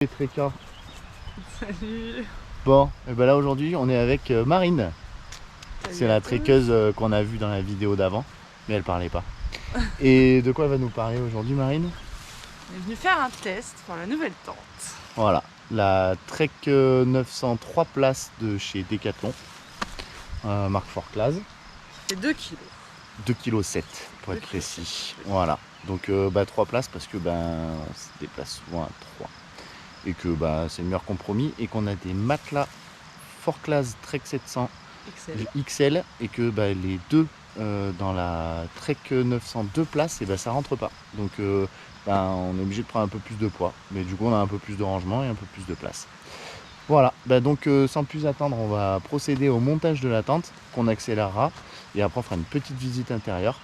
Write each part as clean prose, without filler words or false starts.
Les trekkers. Salut. Bon, et ben là aujourd'hui on est avec Marine. C'est la trekkeuse qu'on a vue dans la vidéo d'avant, mais elle parlait pas. Et de quoi elle va nous parler aujourd'hui, Marine? On est venu faire un test pour la nouvelle tente. Voilà, la Trek 903 places de chez Decathlon, marque Forclaz. C'est 2 kg. 2,7 kg pour être précis. Voilà, donc 3 places parce que on se déplace souvent à 3. Et que c'est le meilleur compromis et qu'on a des matelas Forclaz Trek 700 XL et que les deux dans la Trek 902 places et ça rentre pas, donc on est obligé de prendre un peu plus de poids, mais du coup on a un peu plus de rangement et un peu plus de place. Voilà, donc sans plus attendre, on va procéder au montage de la tente qu'on accélérera et après on fera une petite visite intérieure.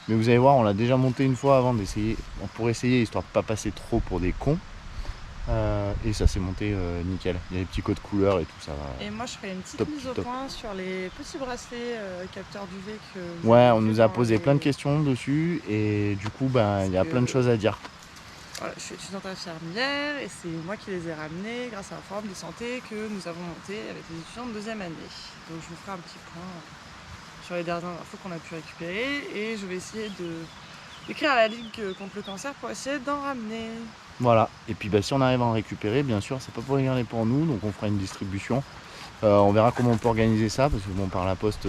Mais vous allez voir, on l'a déjà monté une fois avant d'essayer, pour essayer histoire de pas passer trop pour des cons. Et ça s'est monté nickel. Il y a des petits codes couleurs et tout ça. Et moi je ferai une petite mise au point sur les petits bracelets capteurs d'UV que... Ouais, on nous a posé plein de questions dessus et du coup il y a plein de choses à dire. Voilà, je suis étudiante infirmière et c'est moi qui les ai ramenés grâce à un forum de santé que nous avons monté avec les étudiants de deuxième année. Donc je vous ferai un petit point sur les dernières infos qu'on a pu récupérer et je vais essayer d'écrire à la Ligue contre le cancer pour essayer d'en ramener. Voilà, et puis si on arrive à en récupérer, bien sûr, c'est pas pour les garder pour nous, donc on fera une distribution. On verra comment on peut organiser ça, parce que par la poste,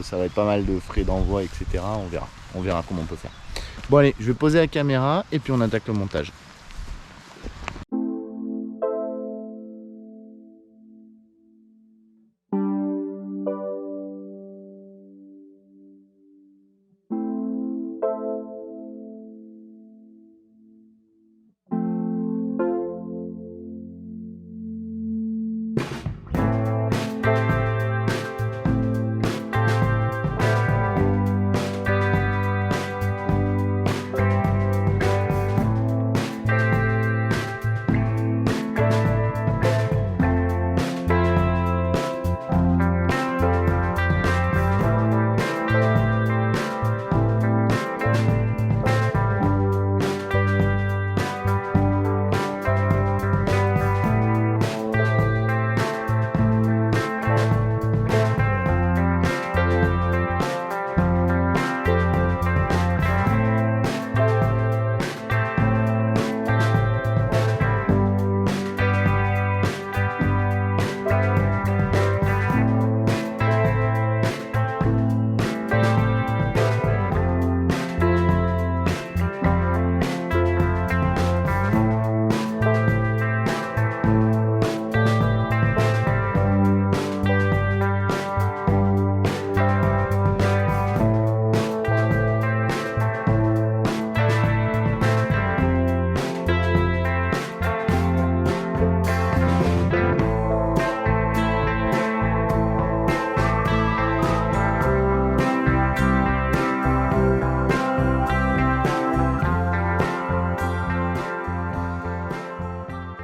ça va être pas mal de frais d'envoi, etc. On verra comment on peut faire. Bon allez, je vais poser la caméra et puis on attaque le montage.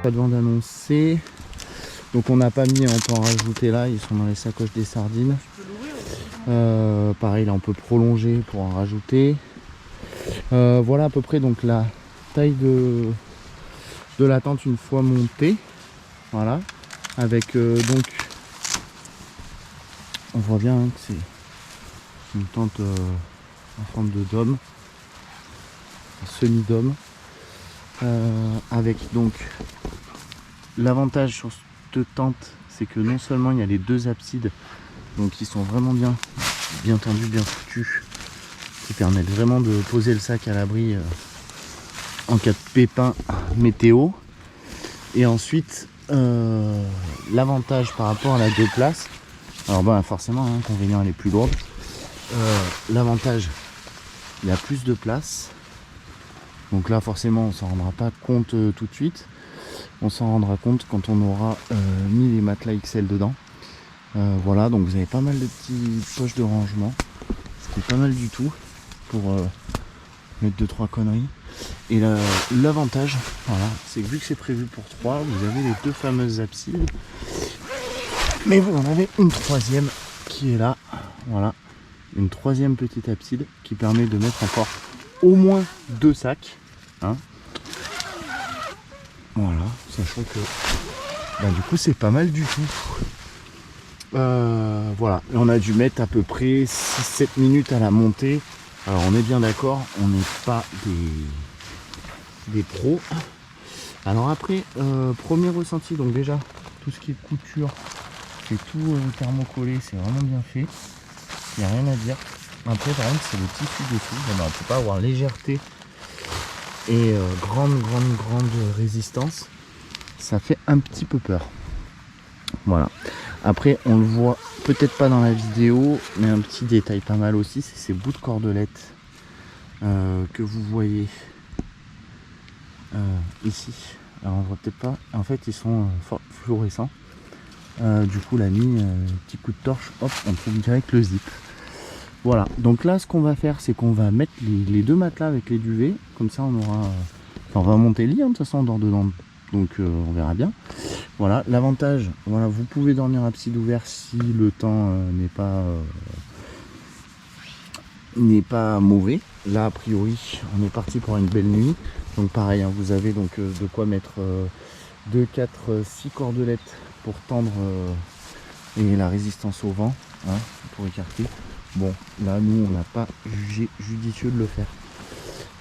Pas de bande annoncée, donc on n'a pas mis, on peut en rajouter là, ils sont dans les sacoches des sardines. Pareil là on peut prolonger pour en rajouter. Voilà à peu près donc la taille de la tente une fois montée. Voilà, avec donc on voit bien que c'est une tente en forme de dôme, semi-dôme. Avec donc l'avantage sur cette tente, c'est que non seulement il y a les deux absides, donc qui sont vraiment bien tendues, bien foutues, qui permettent vraiment de poser le sac à l'abri en cas de pépin météo. Et ensuite l'avantage par rapport à la 2 places, alors forcément l'inconvénient elle est plus lourde. L'avantage, il y a plus de place. Donc là forcément on s'en rendra pas compte tout de suite, on s'en rendra compte quand on aura mis les matelas XL dedans. Voilà, donc vous avez pas mal de petites poches de rangement, ce qui est pas mal du tout pour mettre 2-3 conneries. Et l'avantage, voilà, c'est que vu que c'est prévu pour 3, vous avez les deux fameuses absides, mais vous en avez une troisième qui est là, voilà, une troisième petite abside qui permet de mettre encore au moins 2 sacs. Hein. Voilà, sachant que du coup c'est pas mal du tout. Voilà, et on a dû mettre à peu près 6-7 minutes à la montée. Alors on est bien d'accord, on n'est pas des pros. Alors après, premier ressenti, donc déjà tout ce qui est couture, c'est tout thermocollé, c'est vraiment bien fait. Il n'y a rien à dire. Après par contre c'est le tissu dessous, on ne peut pas avoir légèreté et grande résistance. Ça fait un petit peu peur. Voilà. Après on le voit peut-être pas dans la vidéo, mais un petit détail pas mal aussi, c'est ces bouts de cordelettes que vous voyez ici. Alors on voit peut-être pas, en fait ils sont fluorescents. Du coup la nuit, petit coup de torche, hop, on trouve direct le zip. Voilà, donc là ce qu'on va faire, c'est qu'on va mettre les deux matelas avec les duvets, comme ça on aura... on va monter le lit, hein, de toute façon on dort dedans, donc on verra bien. Voilà, l'avantage, voilà, vous pouvez dormir à abside ouvert si le temps n'est pas mauvais. Là a priori on est parti pour une belle nuit, donc pareil, hein, vous avez donc de quoi mettre 2, 4, 6 cordelettes pour tendre et la résistance au vent, hein, pour écarter. Bon, là nous on n'a pas jugé judicieux de le faire.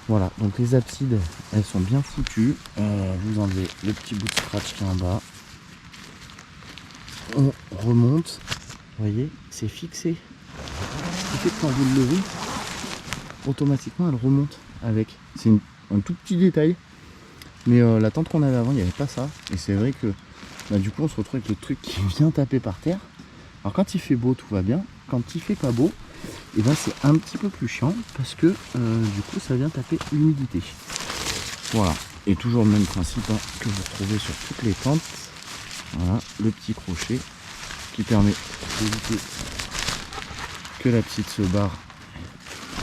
Voilà, donc les absides elles sont bien foutues. Vous enlevez le petit bout de scratch qui est en bas, on remonte, vous voyez, c'est fixé, ce qui fait que quand vous le levez automatiquement elle remonte avec. C'est un tout petit détail, mais la tente qu'on avait avant il n'y avait pas ça, et c'est vrai que du coup on se retrouve avec le truc qui vient taper par terre. Alors quand il fait beau tout va bien, quand il fait pas beau, et c'est un petit peu plus chiant parce que du coup ça vient taper l'humidité. Voilà, et toujours le même principe, hein, que vous retrouvez sur toutes les tentes. Voilà, le petit crochet qui permet d'éviter que la petite se barre.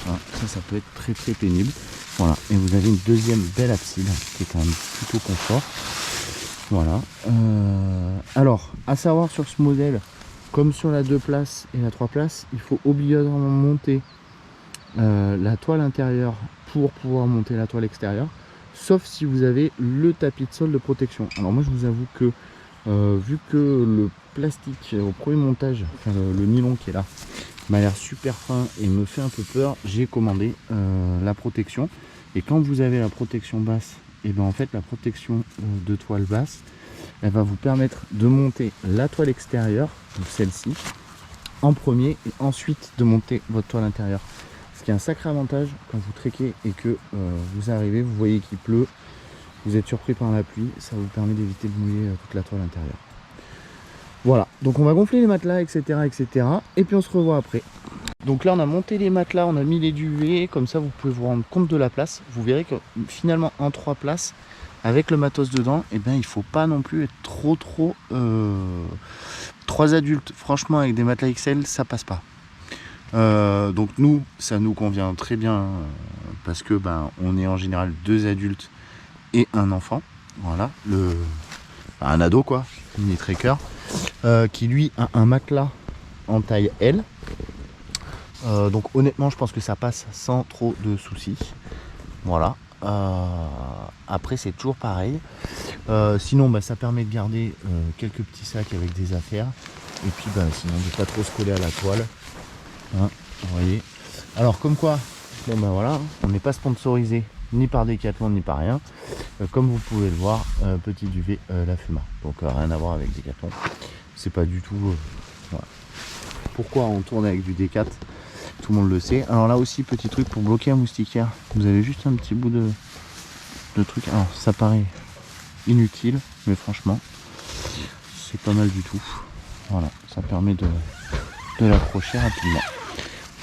Voilà, ça peut être très pénible. Voilà, et vous avez une deuxième belle abside qui est quand même plutôt confort. Voilà. Alors, à savoir sur ce modèle, comme sur la 2 places et la 3 places, il faut obligatoirement monter la toile intérieure pour pouvoir monter la toile extérieure, sauf si vous avez le tapis de sol de protection. Alors moi je vous avoue que vu que le plastique au premier montage, enfin le nylon qui est là, m'a l'air super fin et me fait un peu peur, j'ai commandé la protection. Et quand vous avez la protection basse, et en fait la protection de toile basse, elle va vous permettre de monter la toile extérieure, donc celle-ci, en premier, et ensuite de monter votre toile intérieure. Ce qui est un sacré avantage quand vous trekkez et que vous arrivez, vous voyez qu'il pleut, vous êtes surpris par la pluie, ça vous permet d'éviter de mouiller toute la toile intérieure. Voilà, donc on va gonfler les matelas, etc. et puis on se revoit après. Donc là on a monté les matelas, on a mis les duvets, comme ça vous pouvez vous rendre compte de la place. Vous verrez que finalement en 3 places, avec le matos dedans, il ne faut pas non plus être trop 3 adultes, franchement avec des matelas XL ça passe pas. Donc nous ça nous convient très bien parce que on est en général 2 adultes et un enfant. Voilà, un ado quoi, mini trekker, qui lui a un matelas en taille L. Donc honnêtement je pense que ça passe sans trop de soucis. Voilà. Après c'est toujours pareil. Sinon ça permet de garder quelques petits sacs avec des affaires. Et puis sinon de pas trop se coller à la toile. Hein, vous voyez. Alors comme quoi, voilà, on n'est pas sponsorisé ni par Decathlon ni par rien. Comme vous pouvez le voir, petit duvet la Fuma. Donc rien à voir avec Decathlon. C'est pas du tout. Voilà. Pourquoi on tourne avec du Decat? Tout le monde le sait. Alors là aussi petit truc pour bloquer un moustiquaire. Vous avez juste un petit bout de truc. Alors ça paraît inutile, mais franchement c'est pas mal du tout. Voilà, ça permet de l'accrocher rapidement.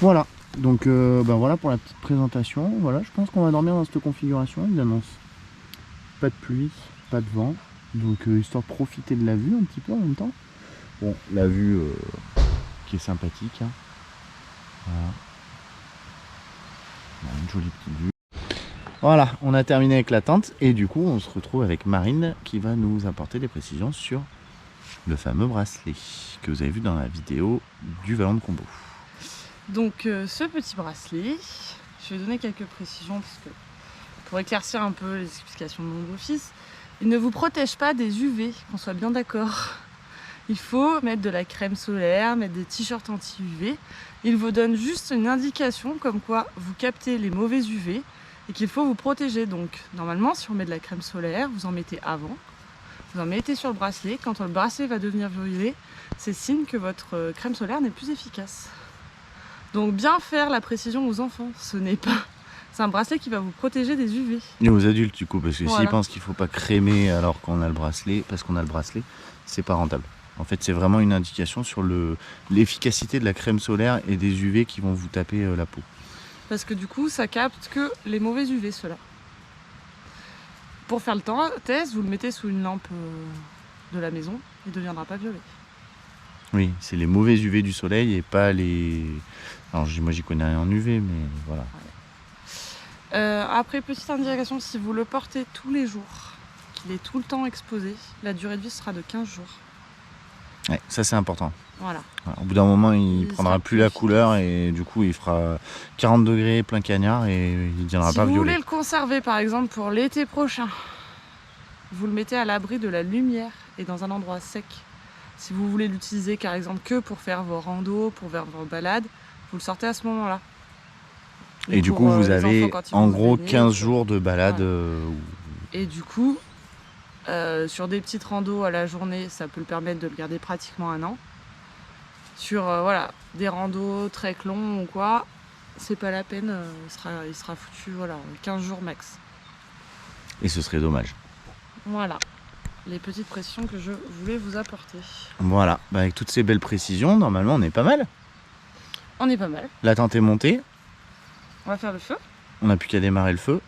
Voilà, donc voilà pour la petite présentation. Voilà, je pense qu'on va dormir dans cette configuration. Il annonce pas de pluie, pas de vent, donc histoire de profiter de la vue un petit peu en même temps. Bon, la vue qui est sympathique, hein. Voilà. Une jolie petite vue. Voilà, on a terminé avec la tente et du coup on se retrouve avec Marine qui va nous apporter des précisions sur le fameux bracelet que vous avez vu dans la vidéo du Vallon de Combo. Donc ce petit bracelet, je vais donner quelques précisions parce que pour éclaircir un peu les explications de mon beau-fils. Il ne vous protège pas des UV, qu'on soit bien d'accord. Il faut mettre de la crème solaire, mettre des t-shirts anti-UV. Il vous donne juste une indication comme quoi vous captez les mauvais UV et qu'il faut vous protéger. Donc normalement, si on met de la crème solaire, vous en mettez avant, vous en mettez sur le bracelet. Quand le bracelet va devenir violet, c'est signe que votre crème solaire n'est plus efficace. Donc bien faire la précision aux enfants, ce n'est pas... C'est un bracelet qui va vous protéger des UV. Et aux adultes du coup, parce que Voilà. s'ils pensent qu'il faut pas crémer alors qu'on a le bracelet, parce qu'on a le bracelet, c'est pas rentable. En fait, c'est vraiment une indication sur l'efficacité de la crème solaire et des UV qui vont vous taper la peau. Parce que du coup, ça capte que les mauvais UV, ceux-là. Pour faire le test, vous le mettez sous une lampe de la maison, il ne deviendra pas violet. Oui, c'est les mauvais UV du soleil et pas les... Alors moi j'y connais rien en UV, mais voilà. Après, petite indication, si vous le portez tous les jours, qu'il est tout le temps exposé, la durée de vie sera de 15 jours. Ouais, ça c'est important. Voilà. Au bout d'un moment, il Il prendra sera plus plus la efficace. couleur et du coup, il fera 40 degrés plein cagnard et il ne deviendra Si pas vous voulez violet. le conserver, par exemple, pour l'été prochain, vous le mettez à l'abri de la lumière et dans un endroit sec. Si vous voulez l'utiliser, par exemple, que pour faire vos randos, pour faire vos balades, vous le sortez à ce moment-là. Et du pour, coup, vous les avez enfants, quand ils en vont se gros baigner, 15 jours de balade. Et du coup, sur des petites randos à la journée, ça peut le permettre de le garder pratiquement 1 an. Sur voilà, des randos très longs ou quoi, c'est pas la peine, il sera foutu 15 jours max. Et ce serait dommage. Voilà, les petites précisions que je voulais vous apporter. Voilà, bah, avec toutes ces belles précisions, normalement on est pas mal. On est pas mal. La tente est montée, On va faire le feu. on n'a plus qu'à démarrer le feu.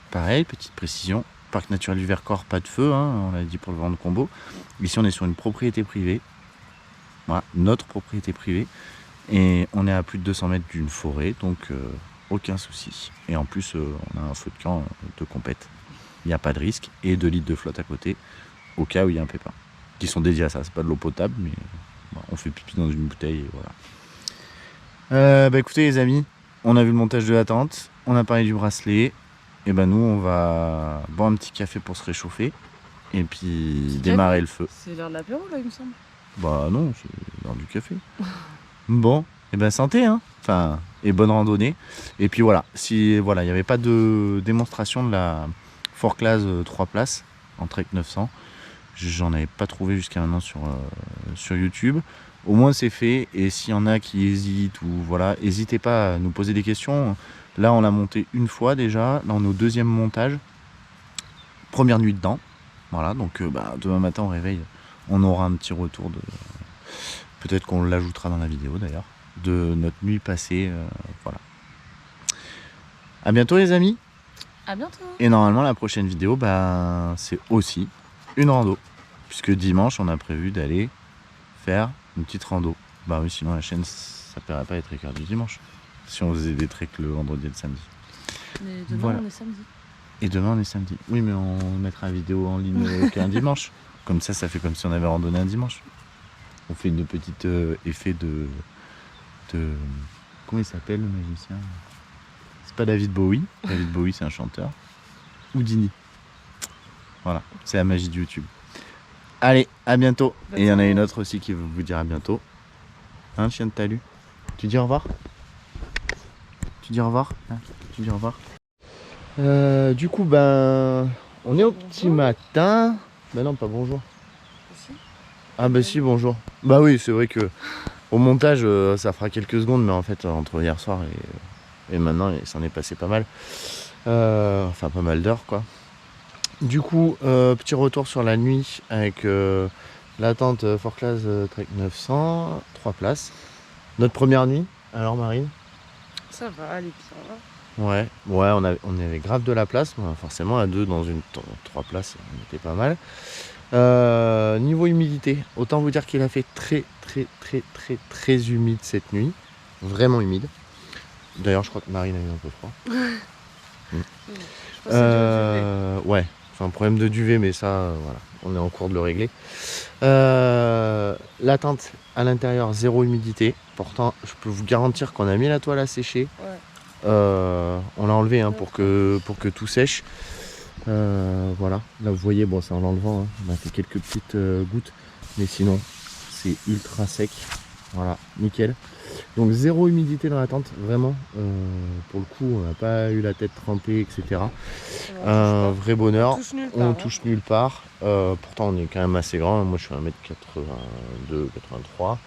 Pareil, petite précision, parc naturel du Vercors, pas de feu, hein, on l'a dit pour le vent de combo. Ici on est sur une propriété privée. Voilà, notre propriété privée. Et on est à plus de 200 mètres d'une forêt, donc aucun souci. Et en plus, on a un feu de camp de compète. Il n'y a pas de risque. Et 2 litres de flotte à côté, au cas où il y a un pépin. Qui sont dédiés à ça. C'est pas de l'eau potable, mais on fait pipi dans une bouteille et voilà. Bah écoutez les amis, on a vu le montage de la tente, on a parlé du bracelet. Et ben nous, on va boire un petit café pour se réchauffer. Et puis démarrer le feu. C'est l'heure de l'apéro là, il me semble. Bah non, c'est l'heure du café. Bon, et ben santé, hein. Enfin, et bonne randonnée. Et puis voilà, si voilà, il n'y avait pas de démonstration de la Ford Class 3 places en Trek 900, j'en avais pas trouvé jusqu'à maintenant sur YouTube. Au moins c'est fait. Et s'il y en a qui hésitent ou voilà, n'hésitez pas à nous poser des questions. Là, on l'a monté une fois déjà. Là, on est au 2e montage. Première nuit dedans. Voilà, donc demain matin au réveil, on aura un petit retour de... Peut-être qu'on l'ajoutera dans la vidéo d'ailleurs, de notre nuit passée. Voilà. À bientôt les amis. À bientôt. Et normalement la prochaine vidéo, c'est aussi une rando. Puisque dimanche, on a prévu d'aller faire une petite rando. Bah oui, sinon la chaîne, ça ne paierait pas les trekkers du dimanche. Si on faisait des treks le vendredi et le samedi. Mais demain, Voilà. on est samedi. Et demain, on est samedi. Oui, mais on mettra la vidéo en ligne qu'un dimanche. Comme ça fait comme si on avait randonné un dimanche. On fait une petite effet de... Comment il s'appelle le magicien? C'est pas David Bowie. David Bowie, c'est un chanteur. Houdini. Voilà, c'est la magie de YouTube. Allez, à bientôt. Et il y en a une autre aussi qui vous dire à bientôt. Hein, chien de talus? Tu dis au revoir? Tu dis au revoir? Hein, tu dis au revoir? Du coup, on est au petit matin. Non, pas bonjour. Ah bah si, bonjour. Bah oui, c'est vrai que au montage, ça fera quelques secondes, mais en fait, entre hier soir et maintenant, il s'en est passé pas mal. Enfin, pas mal d'heures, quoi. Du coup, petit retour sur la nuit avec la tente Ford Class Trek 900, 3 places. Notre première nuit, alors Marine? Ça va, elle est bien. Ouais, on avait grave de la place, forcément à 2 dans une 3 places, on était pas mal. Niveau humidité, autant vous dire qu'il a fait très humide cette nuit, vraiment humide. D'ailleurs, je crois que Marine a eu un peu froid. Ouais, enfin problème de duvet, mais ça, voilà, on est en cours de le régler. La tente à l'intérieur, 0 humidité. Pourtant, je peux vous garantir qu'on a mis la toile à sécher. Ouais. On l'a enlevé pour que tout sèche. Voilà, là vous voyez, bon c'est en l'enlevant, hein, on a fait quelques petites gouttes, mais sinon c'est ultra sec. Voilà, nickel. Donc zéro humidité dans la tente, vraiment. Pour le coup, on n'a pas eu la tête trempée, etc. Un vrai bonheur. On touche nulle part. Pourtant, on est quand même assez grand. Moi, je suis 1m82, 83.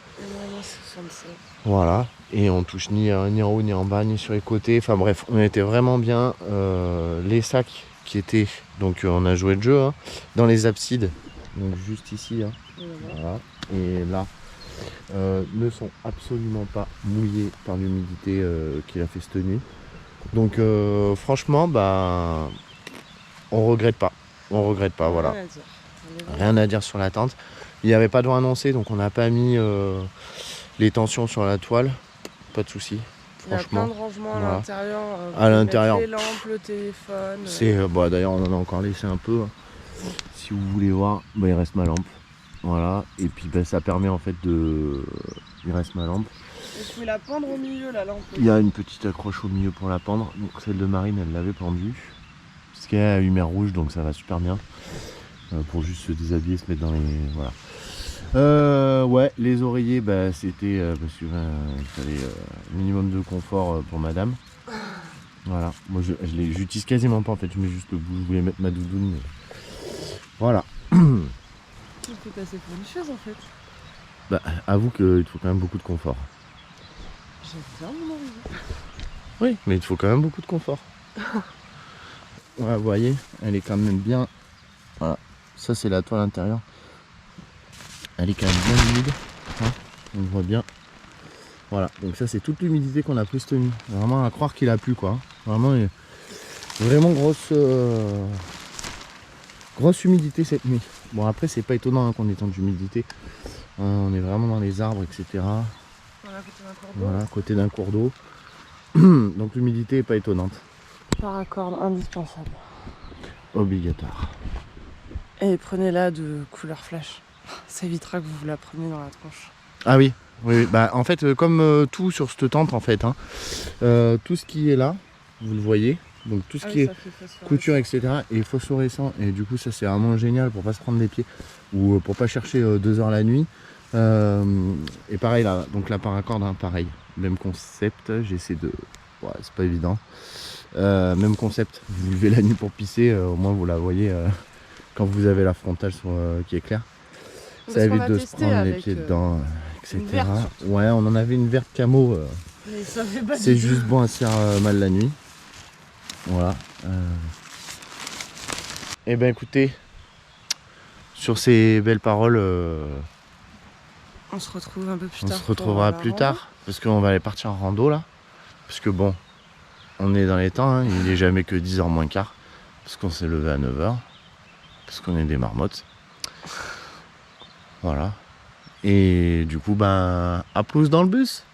Voilà. Et on touche ni en haut, ni en bas, ni sur les côtés. Enfin bref, on était vraiment bien. Les sacs qui étaient, donc on a joué le jeu, hein, dans les absides. Donc juste ici. Hein. Voilà. Et là. Ne sont absolument pas mouillés par l'humidité qu'il a fait cette nuit. Donc franchement, bah, on regrette pas. On regrette pas, voilà. Rien à dire sur la tente. Il n'y avait pas de vent annoncé, donc on n'a pas mis les tensions sur la toile. Pas de souci. Franchement. Il y a plein de rangements à voilà. l'intérieur. À l'intérieur. Les lampes, le téléphone. Bah, d'ailleurs, on en a encore laissé un peu. Si vous voulez voir, bah, il reste ma lampe. Voilà, et puis bah, ça permet en fait de... Il reste ma lampe. Et tu peux la pendre au milieu, la lampe. Il y a une petite accroche au milieu pour la pendre. Donc celle de Marine, elle l'avait pendue. Parce qu'elle a lumière rouge, donc ça va super bien. Pour juste se déshabiller, se mettre dans les... Voilà. Ouais, les oreillers, bah, c'était parce que il fallait minimum de confort pour madame. Voilà, moi j'utilise quasiment pas en fait, je mets juste le bout, je voulais mettre ma doudoune. Mais... Voilà. Tu peux passer pour une chose en fait. Bah, avoue qu'il te faut quand même beaucoup de confort. J'aime bien mon oreiller. Oui, mais il te faut quand même beaucoup de confort. Voilà, vous voyez, elle est quand même bien. Voilà, ça c'est la toile intérieure. Elle est quand même bien humide. Hein, on le voit bien. Voilà, donc ça c'est toute l'humidité qu'on a prise cette nuit. Vraiment à croire qu'il a plu quoi. Vraiment, vraiment grosse humidité cette nuit. Bon après c'est pas étonnant hein, qu'on ait tant d'humidité. On est vraiment dans les arbres, etc. Voilà, à côté d'un cours d'eau. Donc l'humidité est pas étonnante. Paracorde indispensable. Obligatoire. Et prenez-la de couleur flash. Ça évitera que vous la preniez dans la tronche. Ah oui, oui, bah en fait comme tout sur cette tente en fait, hein, tout ce qui est là, vous le voyez, donc tout ce qui est couture etc. est phosphorescent et du coup ça c'est vraiment génial pour pas se prendre les pieds ou pour pas chercher 2 heures la nuit. Et pareil là, donc la paracorde, hein, pareil, même concept, j'essaie de... Ouais, c'est pas évident. Même concept, vous levez la nuit pour pisser, au moins vous la voyez quand vous avez la frontale qui est claire. Ça évite de se prendre les pieds dedans, etc. Ouais, on en avait une verte camo. C'est juste bon, elle sert mal la nuit. Voilà. Et ben écoutez, sur ces belles paroles, on se retrouve un peu plus tard. On se retrouvera plus tard, parce qu'on va aller partir en rando là. Parce que bon, on est dans les temps, hein, il n'est jamais que 10h moins quart. Parce qu'on s'est levé à 9h. Parce qu'on est des marmottes. Voilà. Et du coup, ben, à plus dans le bus.